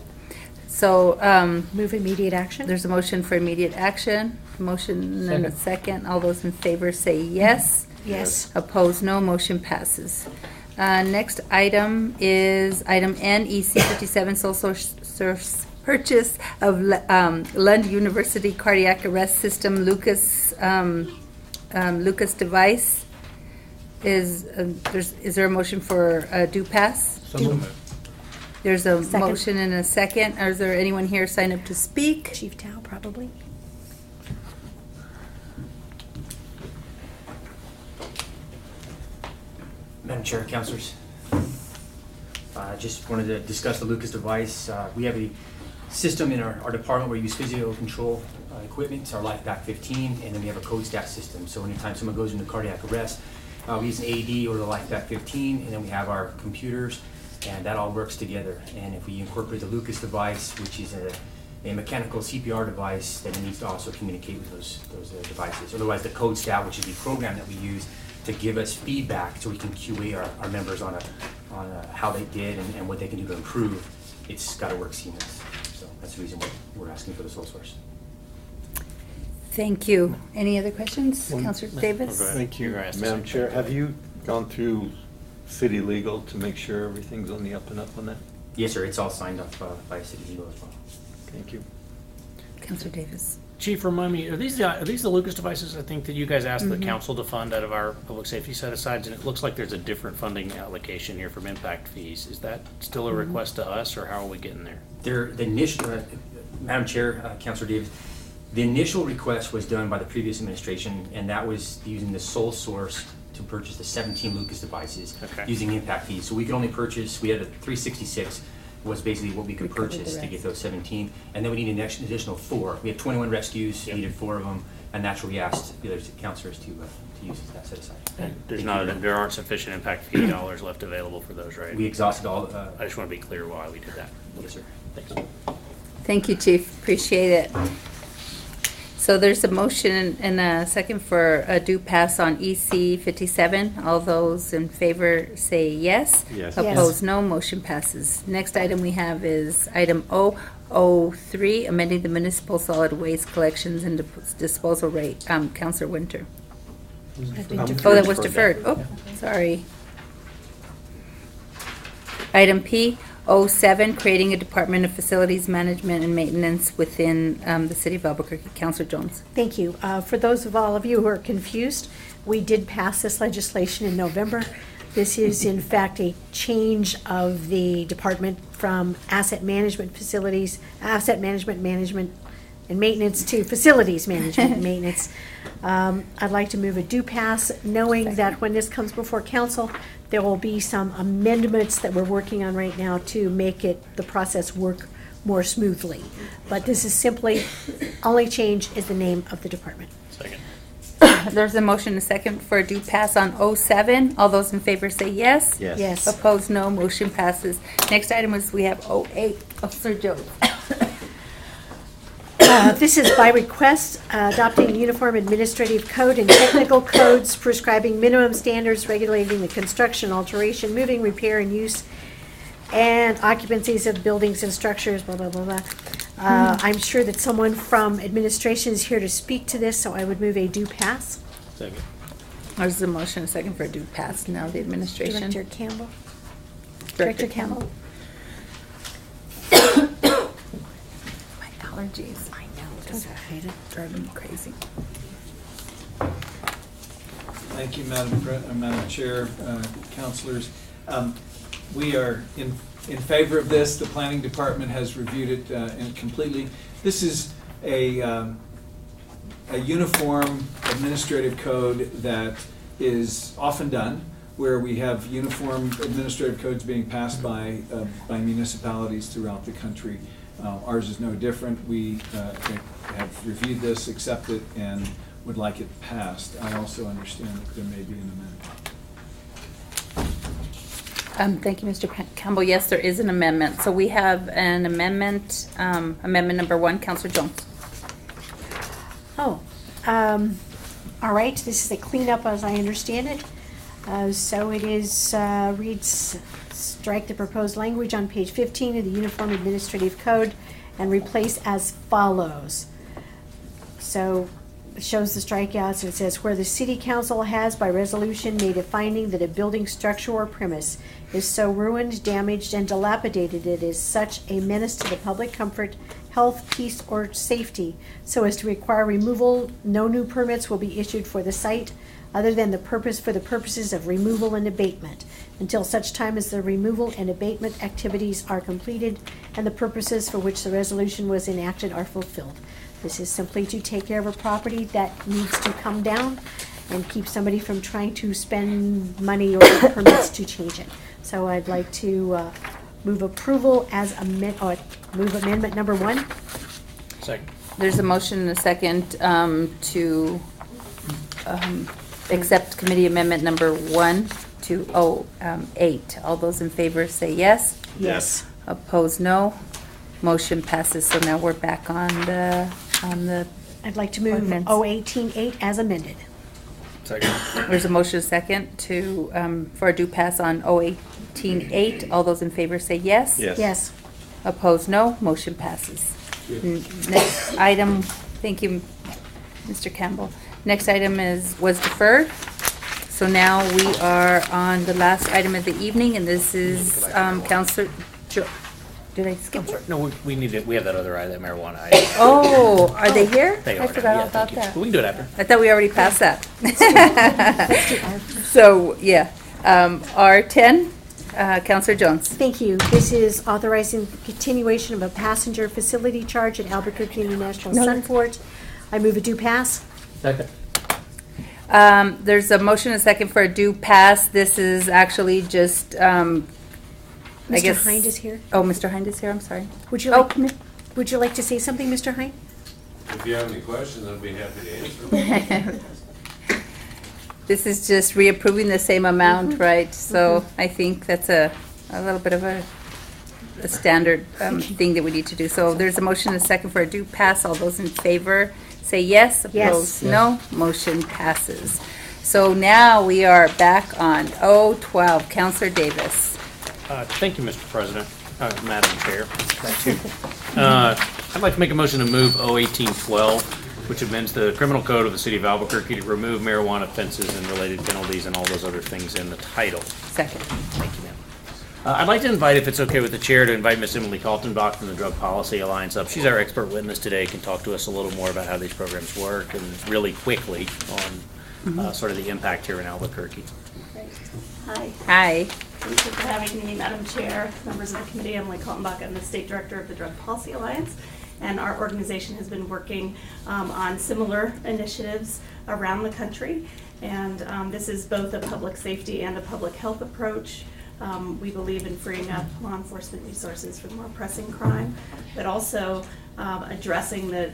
So Move immediate action. there's a motion for immediate action. Motion and a second. All those in favor say yes. Yes. Opposed, no. Motion passes. Next item is item N, EC 57, sole source purchase of Lund University Cardiac Arrest System Lucas device. Is there a motion for a due pass? So moved. There's a Second. motion and a second. Is there anyone here sign up to speak? Chief Tao, probably. Madam Chair, Councilors, just wanted to discuss the Lucas device. We have a system in our department where we use physio control equipment. It's our LifePak 15, and then we have a code staff system. So anytime someone goes into cardiac arrest, we use an AED or the LifePak 15, and then we have our computers, and that all works together. And if we incorporate the Lucas device, which is a mechanical CPR device, then it needs to also communicate with those devices. Otherwise, the code staff, which is the program that we use to give us feedback so we can QA our members on how they did and what they can do to improve, it's got to work seamless. So that's the reason why we're asking for the sole source. Thank you. Any other questions? Councilor Davis? Thank you, You're asked a Madam second. Chair. Have you gone through city legal to make sure everything's on the up and up on that? Yes, sir. It's all signed off by City Legal as well. Thank you. Councilor Davis. Chief, remind me, are these the Lucas devices, I think, that you guys asked the council to fund out of our public safety set-asides? And it looks like there's a different funding allocation here from impact fees. Is that still a request to us, or how are we getting there? The initial, Madam Chair, Councilor Davis, the initial request was done by the previous administration, and that was using the sole source to purchase the 17 Lucas devices using impact fees. So we could only purchase, we had a 366 was basically what we could purchase to get those 17, and then we need an additional 4. We had 21 rescues, needed 4 of them, and and that's what we asked the other councilors to use that set aside. There aren't sufficient impact fee dollars left available for those, right? We exhausted all, I just want to be clear why we did that. yes, sir. Thanks. Thank you, Chief. Appreciate it. So there's a motion and a second for a due pass on EC 57. All those in favor say yes. Yes. Opposed, no. Motion passes. Next item we have is item 003, amending the municipal solid waste collections and disposal rate. Counselor Winter. Oh, that was deferred. Oh, sorry. Item P, 07, creating a Department of Facilities Management and Maintenance within the City of Albuquerque. Counselor Jones. Thank you. For those of all of you who are confused, we did pass this legislation in November. This is in fact a change of the department from asset management and maintenance to facilities management and maintenance. I'd like to move a due pass, knowing that when this comes before council, there will be some amendments that we're working on right now to make the process work more smoothly. But this is simply, only change is the name of the department. Second. There's a motion and a second for a due pass on 07. All those in favor say yes. Yes. Yes. Opposed, no. Motion passes. Next item is we have 08. Officer Jones. This is by request, adopting Uniform Administrative Code and technical codes prescribing minimum standards regulating the construction, alteration, moving, repair, and use and occupancies of buildings and structures, blah, blah, blah, blah. I'm sure that someone from administration is here to speak to this, so I would move a due pass. Second. There's a motion and a second for a due pass. Now the administration. Director Campbell. Director Campbell. My allergies. I know. Just driving me crazy. Thank you, Madam Chair, councilors. We are in favor of this. The planning department has reviewed it completely. This is a uniform administrative code that is often done, where we have uniform administrative codes being passed by municipalities throughout the country. Ours is no different. We have reviewed this, accepted, and would like it passed. I also understand that there may be an amendment. Thank you, Mr. Campbell. Yes, there is an amendment. So we have an amendment, amendment number 1, Counselor Jones. Oh, all right, this is a cleanup as I understand it. So it is, reads, strike the proposed language on page 15 of the Uniform Administrative Code and replace as follows. So it shows the strikeouts. It says, where the city council has by resolution made a finding that a building, structure, or premise is so ruined, damaged, and dilapidated it is such a menace to the public comfort, health, peace, or safety so as to require removal, no new permits will be issued for the site other than the purposes of removal and abatement until such time as the removal and abatement activities are completed and the purposes for which the resolution was enacted are fulfilled. This is simply to take care of a property that needs to come down and keep somebody from trying to spend money or permits to change it. So I'd like to move approval as move amendment number 1. Second. There's a motion and a second to accept committee amendment number 1 to 08. All those in favor say yes. Yes. Opposed, no. Motion passes. So now we're back on the I'd like to move ordinance. 018-8 as amended. Second. There's a motion second to, for a due pass on 018-8. All those in favor say yes. Yes. Yes. Opposed, no. Motion passes. Next item, thank you, Mr. Campbell. Next item was deferred. So now we are on the last item of the evening, and this is Counselor Did I skip one? No, we need it. We have that other item, that marijuana item. Oh, are they here? They I are. forgot Yeah, about thank you. that. But we can do it after. I thought we already passed that. So, yeah, R10, Counselor Jones. Thank you. This is authorizing the continuation of a passenger facility charge at Albuquerque International Sunport. I move a due pass. Second. There's a motion and a second for a due pass. This is actually just, I guess. Mr. Hind is here. Oh, Mr. Hind is here, I'm sorry. Would you Oh, like, come here. would you like to say something, Mr. Hind? If you have any questions, I'd be happy to answer. This is just reapproving the same amount, right? So I think that's a little bit of a standard thing that we need to do. So there's a motion and a second for a do pass. All those in favor say yes. Yes. Opposed, no. Motion passes. So now we are back on 012. Counselor Davis. Thank you, Mr. President, Madam Chair. I'd like to make a motion to move 01812, which amends the criminal code of the city of Albuquerque to remove marijuana offenses and related penalties and all those other things in the title. Second. Thank you, ma'am. I'd like to invite, if it's okay with the chair, to invite Miss Emily Kaltenbach from the Drug Policy Alliance up. She's our expert witness today, can talk to us a little more about how these programs work and really quickly on sort of the impact here in Albuquerque. Great. Hi. Hi. Thank you for having me, Madam Chair, members of the committee. I'm Emily Kaltenbach. I'm the State Director of the Drug Policy Alliance, and our organization has been working on similar initiatives around the country. And this is both a public safety and a public health approach. We believe in freeing up law enforcement resources for more pressing crime, but also addressing the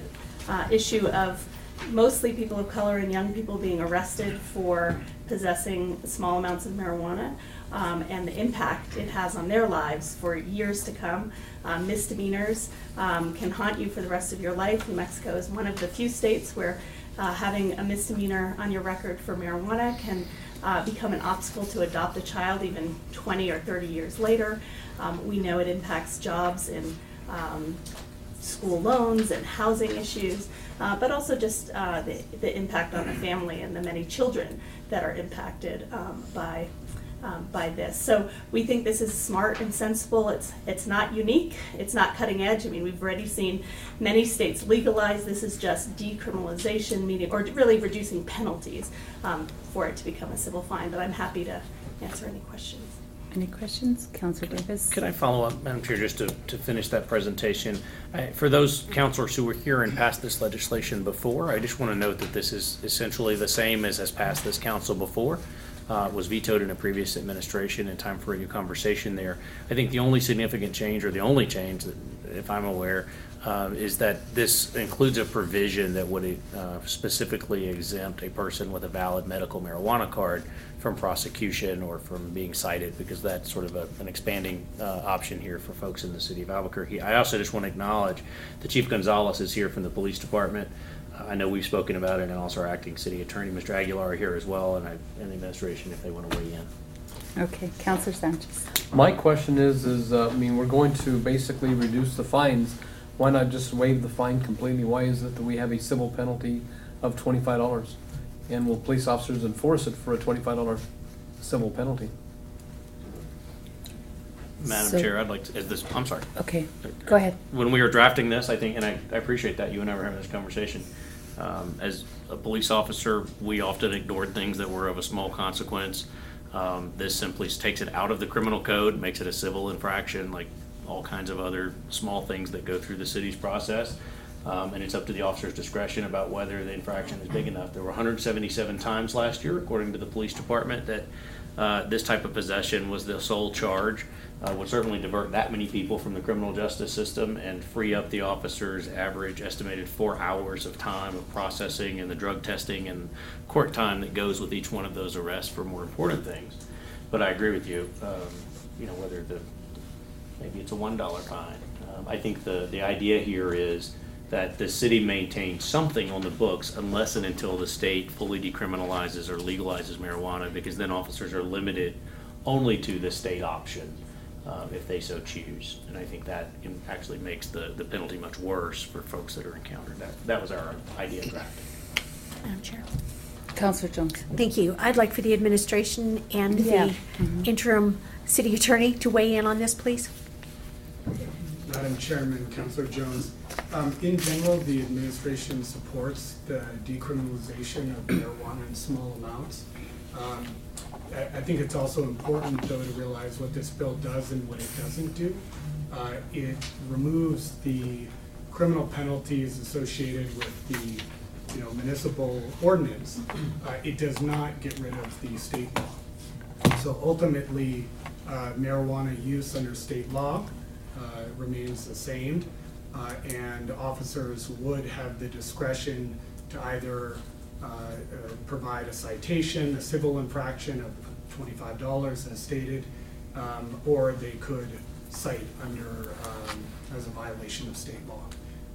issue of mostly people of color and young people being arrested for possessing small amounts of marijuana and the impact it has on their lives for years to come. Misdemeanors can haunt you for the rest of your life. New Mexico is one of the few states where having a misdemeanor on your record for marijuana can become an obstacle to adopt a child even 20 or 30 years later. We know it impacts jobs and school loans and housing issues, but also just the impact on the family and the many children that are impacted by this. So we think this is smart and sensible. It's not unique. It's not cutting edge. I mean, we've already seen many states legalize. This is just decriminalization, meaning, or really reducing penalties for it to become a civil fine. But I'm happy to answer any questions. Any questions? Counselor Davis? Could I follow up, Madam Chair, just to finish that presentation? For those counselors who were here and passed this legislation before, I just want to note that this is essentially the same as has passed this council before. Was vetoed in a previous administration, and time for a new conversation there. I think the only significant change, or the only change, that, if I'm aware, is that this includes a provision that would specifically exempt a person with a valid medical marijuana card from prosecution or from being cited, because that's sort of an expanding option here for folks in the city of Albuquerque. I also just want to acknowledge that Chief Gonzalez is here from the police department. I know we've spoken about it, and also our acting city attorney, Mr. Aguilar, here as well, and the administration if they want to weigh in. Okay, Counselor Sanchez. My question is, I mean, we're going to basically reduce the fines. Why not just waive the fine completely? Why is it that we have a civil penalty of $25? And will police officers enforce it for a $25 civil penalty? Madam Chair, I'd like to, I'm sorry. Okay, go ahead. When we were drafting this, I think, and I appreciate that you and I were having this conversation, as a police officer, we often ignored things that were of a small consequence. This simply takes it out of the criminal code, makes it a civil infraction, like all kinds of other small things that go through the city's process. And it's up to the officer's discretion about whether the infraction is big enough. There were 177 times last year, according to the police department, that this type of possession was the sole charge. Would certainly divert that many people from the criminal justice system and free up the officer's average estimated 4 hours of time of processing and the drug testing and court time that goes with each one of those arrests for more important things. But I agree with you, whether maybe it's a $1 fine. I think the idea here is that the city maintains something on the books unless and until the state fully decriminalizes or legalizes marijuana, because then officers are limited only to the state option. If they so choose. And I think that actually makes the penalty much worse for folks that are encountered. That was our idea drafting. Madam Chair. Counselor Jones. Thank you. I'd like for the administration and the interim city attorney to weigh in on this, please. Madam Chairman, Counselor Jones. In general, the administration supports the decriminalization of marijuana in small amounts. I think it's also important, though, to realize what this bill does and what it doesn't do. It removes the criminal penalties associated with the municipal ordinance. It does not get rid of the state law. So ultimately, marijuana use under state law remains the same. and officers would have the discretion to either provide a citation, a civil infraction of $25 as stated, or they could cite under as a violation of state law.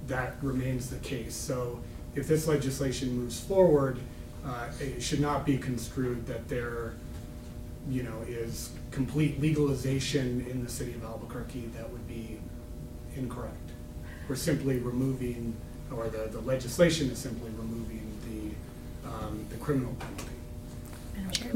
That remains the case. So if this legislation moves forward, it should not be construed that there, is complete legalization in the city of Albuquerque. That would be incorrect. We're simply removing, or the legislation is simply removing the criminal penalty. Madam Chair.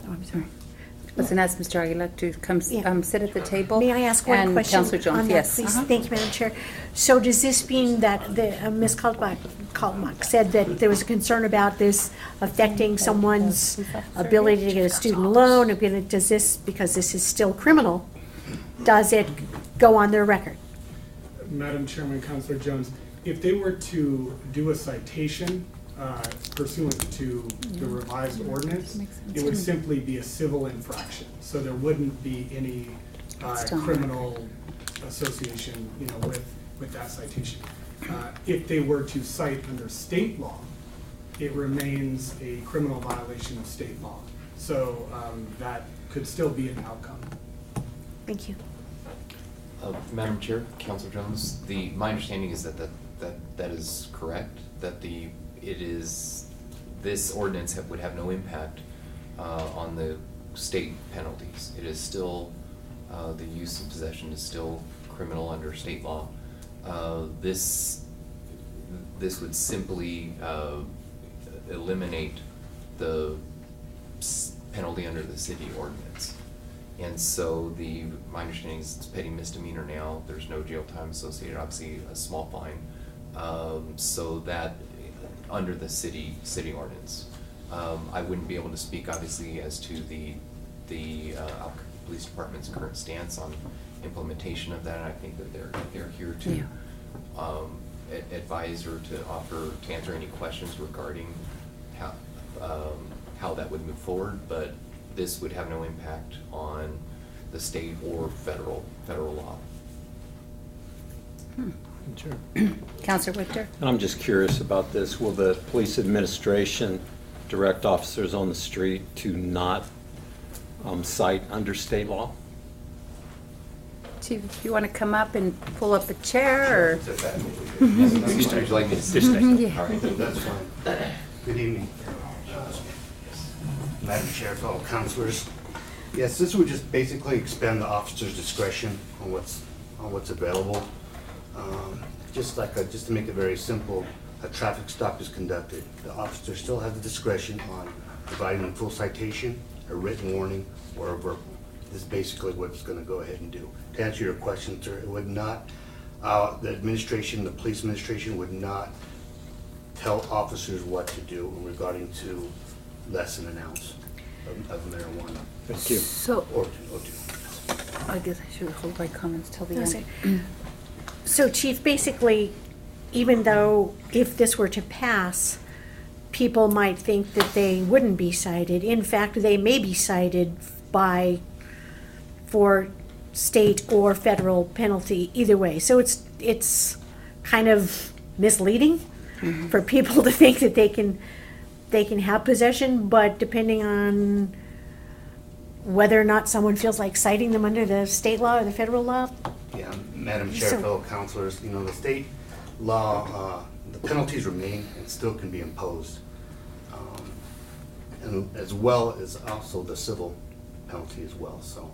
Oh, I'm sorry. I was going to ask Mr. Aguilar to come sit at the table. May I ask one and question Councilor Jones, on that, yes. please? Thank you, Madam Chair. So does this mean that Ms. Kaltbach said that there was a concern about this affecting someone's ability to get a student loan? Does this, because this is still criminal, does it go on their record? Madam Chairman, Councilor Jones, if they were to do a citation pursuant to the revised ordinance, it would simply be a civil infraction. So there wouldn't be any criminal association, with that citation. If they were to cite under state law, it remains a criminal violation of state law. So that could still be an outcome. Thank you. Madam Chair, Councilor Jones, my understanding is that is correct, that this ordinance would have no impact on the state penalties. It is still, the use and possession is still criminal under state law. This would simply eliminate the penalty under the city ordinance. And so my understanding is it's petty misdemeanor now. There's no jail time associated, obviously a small fine. So that under the city ordinance. I wouldn't be able to speak obviously as to the Albuquerque Police Department's current stance on implementation of that. I think that they're here to advise or to answer any questions regarding how that would move forward, but this would have no impact on the state or federal law. Sure. Councilor Whitter. And I'm just curious about this. Will the police administration direct officers on the street to not cite under state law? Chief, if you want to come up and pull up a chair, or? Would you like me to sit? Yeah. All right. That's fine. Good evening. Madam Chair, fellow councilors. Yes, this would just basically expand the officer's discretion on what's available. Just to make it very simple, a traffic stop is conducted. The officer still has the discretion on providing a full citation, a written warning, or a verbal. This is basically what it's going to go ahead and do. To answer your question, sir, it would not, the police administration would not tell officers what to do regarding to less than an ounce of marijuana. Thank you. So, Or two. I guess I should hold my comments till the end. So Chief, basically, even though if this were to pass, people might think that they wouldn't be cited. In fact, they may be cited for state or federal penalty either way. So it's kind of misleading for people to think that they can have possession, but depending on whether or not someone feels like citing them under the state law or the federal law. Yeah, Madam Chair, fellow councilors, the state law, the penalties remain and still can be imposed. And as well as also the civil penalty as well. So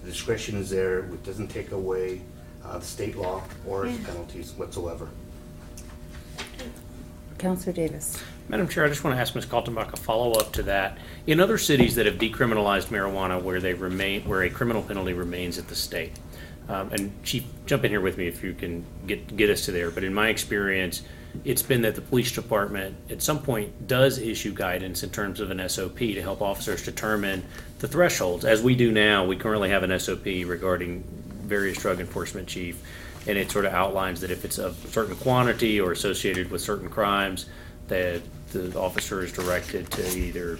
the discretion is there. It doesn't take away the state law or its penalties whatsoever. Councilor Davis. Madam Chair, I just want to ask Ms. Kaltenbach a follow-up to that. In other cities that have decriminalized marijuana where a criminal penalty remains at the state, and Chief, jump in here with me if you can get us to there, but in my experience, it's been that the police department at some point does issue guidance in terms of an SOP to help officers determine the thresholds. As we do now, we currently have an SOP regarding various drug enforcement, Chief, and it sort of outlines that if it's of a certain quantity or associated with certain crimes, that the officer is directed to either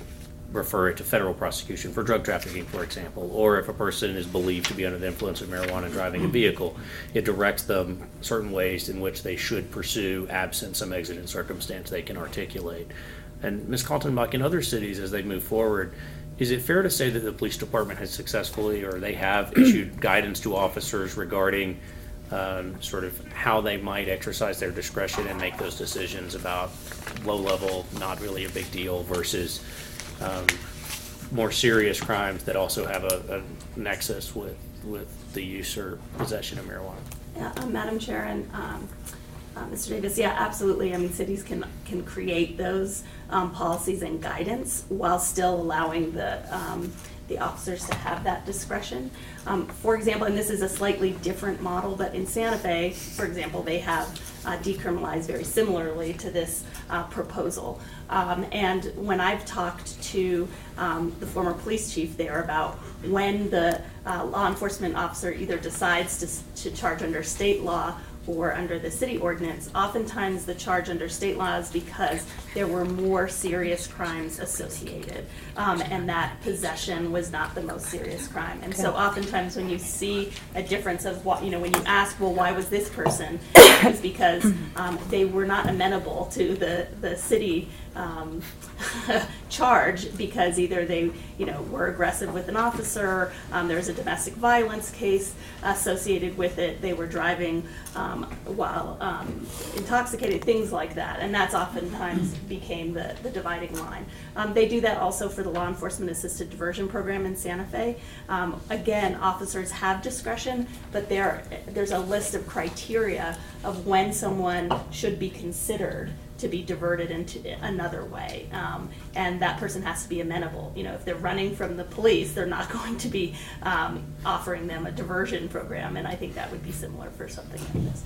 refer it to federal prosecution for drug trafficking, for example, or if a person is believed to be under the influence of marijuana driving a vehicle, it directs them certain ways in which they should pursue absent some exigent circumstance they can articulate. And Ms. Kaltenbach, in other cities as they move forward, is it fair to say that the police department has successfully, or they have issued guidance to officers regarding sort of how they might exercise their discretion and make those decisions about low level, not really a big deal, versus more serious crimes that also have a nexus with the use or possession of marijuana? Yeah, Madam Chair and Mr. Davis, yeah, absolutely. I mean, cities can create those policies and guidance while still allowing the officers to have that discretion. For example, and this is a slightly different model, but in Santa Fe, for example, they have decriminalized very similarly to this proposal. And when I've talked to the former police chief there about when the law enforcement officer either decides to charge under state law or under the city ordinance, oftentimes the charge under state law is because there were more serious crimes associated, and that possession was not the most serious crime. And so oftentimes when you see a difference of what, when you ask, well, why was this person, it's because they were not amenable to the city charge, because either they were aggressive with an officer, there was a domestic violence case associated with it, they were driving while intoxicated, things like that, and that's oftentimes became the dividing line. They do that also for the law enforcement assisted diversion program in Santa Fe. Again, officers have discretion, but there's a list of criteria of when someone should be considered to be diverted into another way, and that person has to be amenable. If they're running from the police, they're not going to be offering them a diversion program, and I think that would be similar for something like this.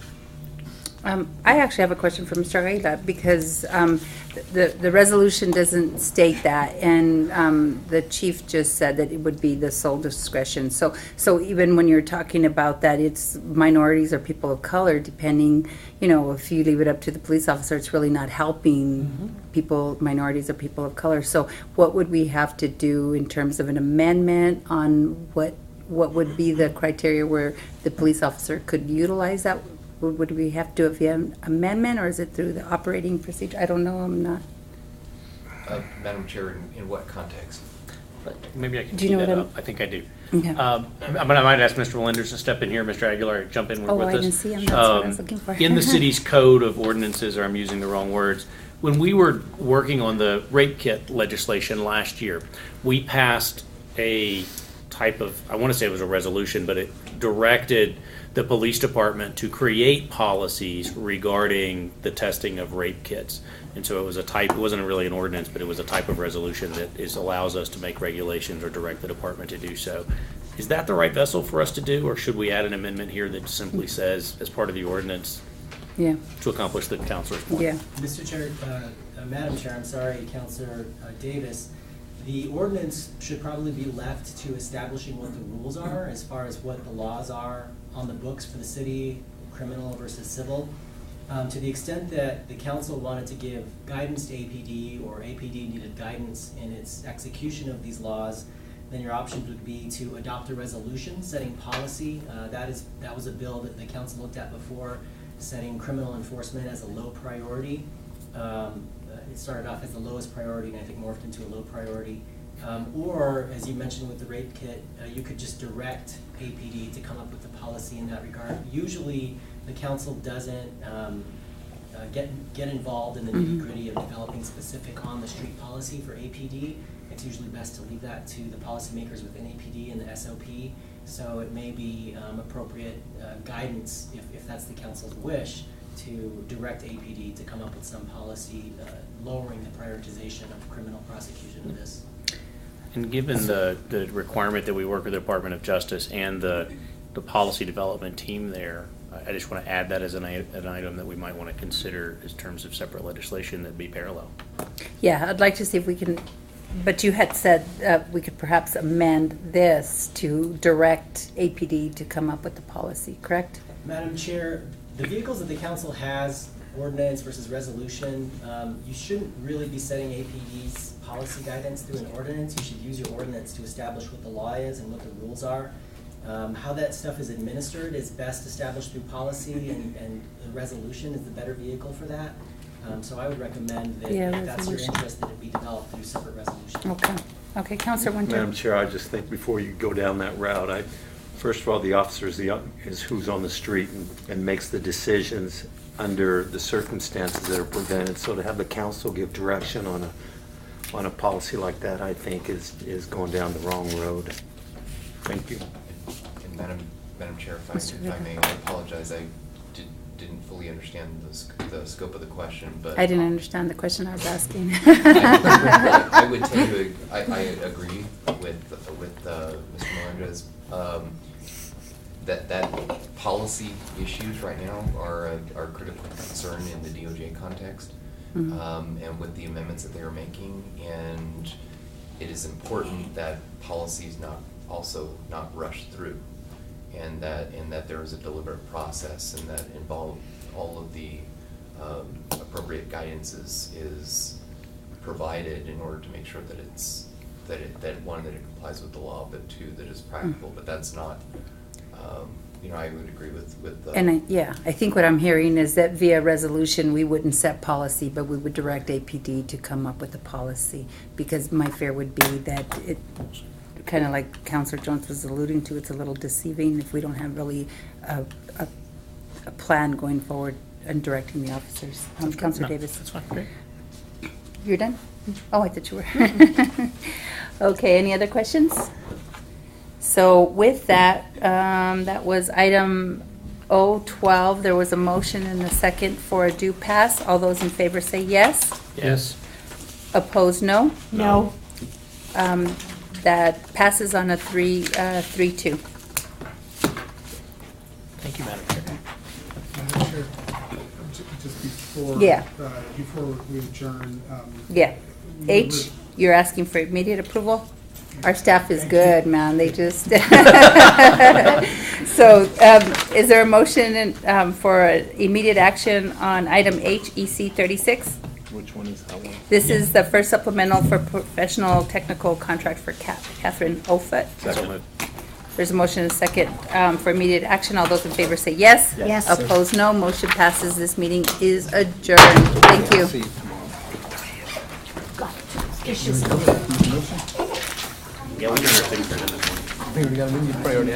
I actually have a question for Mr. Aguila, because the resolution doesn't state that, and the chief just said that it would be the sole discretion. So even when you're talking about that, it's minorities or people of color, depending, if you leave it up to the police officer, it's really not helping people, minorities or people of color. So what would we have to do in terms of an amendment on what would be the criteria where the police officer could utilize that? Would we have to do it via an amendment, or is it through the operating procedure? I don't know. I'm not. Madam Chair, in what context? Maybe I can Do you know that what up. I think I do. Okay. But I might ask Mr. Melenders to step in here. Mr. Aguilar, jump in with us. I didn't see him. That's what I was looking for. In the city's code of ordinances, or I'm using the wrong words, when we were working on the rape kit legislation last year, we passed a type of, I want to say it was a resolution, but it directed the police department to create policies regarding the testing of rape kits. And so it was it wasn't really an ordinance, but it was a type of resolution that allows us to make regulations or direct the department to do so. Is that the right vessel for us to do, or should we add an amendment here that simply says, as part of the ordinance, to accomplish the counselor's point? Yeah. Mr. Chair, Madam Chair, I'm sorry, Counselor Davis, the ordinance should probably be left to establishing what the rules are as far as what the laws are on the books for the city, criminal versus civil. To the extent that the council wanted to give guidance to APD, or APD needed guidance in its execution of these laws, then your options would be to adopt a resolution setting policy. That was a bill that the council looked at before, setting criminal enforcement as a low priority. It started off as the lowest priority and I think morphed into a low priority. Or, as you mentioned with the rape kit, you could just direct APD to come up with a policy in that regard. Usually, the council doesn't get involved in the nitty-gritty of developing specific on-the-street policy for APD. It's usually best to leave that to the policymakers within APD and the SOP. So it may be appropriate guidance, if that's the council's wish, to direct APD to come up with some policy lowering the prioritization of criminal prosecution of this. And given the requirement that we work with the Department of Justice and the policy development team there, I just want to add that as an item that we might want to consider in terms of separate legislation that'd be parallel. Yeah, I'd like to see if we can, but you had said we could perhaps amend this to direct APD to come up with the policy, correct? Madam Chair, the vehicles that the council has ordinance versus resolution, you shouldn't really be setting APD's policy guidance through an ordinance. You should use your ordinance to establish what the law is and what the rules are. How that stuff is administered is best established through policy, and the resolution is the better vehicle for that. So I would recommend that if that's your interest, that it be developed through separate resolution. Okay. Okay, Counselor Winter. Madam Chair, I just think before you go down that route, first of all, the officer is who's on the street and makes the decisions under the circumstances that are presented. So to have the council give direction on a policy like that, I think is going down the wrong road. Thank you. And Madam Chair, if I may, I apologize. I didn't fully understand the scope of the question, but I didn't understand the question I was asking. I would tend to. I agree with Mr. Melendez. That policy issues right now are a critical concern in the DOJ context, and with the amendments that they are making, and it is important that policies not rushed through, and that there is a deliberate process, and that involve all of the appropriate guidance is provided in order to make sure that that it complies with the law, but two, that it's practical. But that's not. I would agree with. And I think what I'm hearing is that via resolution, we wouldn't set policy, but we would direct APD to come up with a policy, because my fear would be that it, kind of like Councilor Jones was alluding to, it's a little deceiving if we don't have really a plan going forward and directing the officers. Councilor Davis. That's fine. Great. You're done? Oh, I thought you were. Okay, any other questions? So with that, that was item 012. There was a motion and a second for a due pass. All those in favor say yes. Yes. Opposed, no? No. That passes on a 3-2. Thank you, Madam Chair. Madam Chair, just before, before we adjourn. Yeah. H, you're asking for immediate approval? Our staff is good, man. They just. So, is there a motion for immediate action on item H, EC 36? Which one is that one? This is the first supplemental for professional technical contract for Catherine Ofut. Second. There's a motion and a second for immediate action. All those in favor say yes. Yes. Opposed, no. Motion passes. This meeting is adjourned. Thank you. See you tomorrow. Yeah, we can do things for this one. I think we got a priority.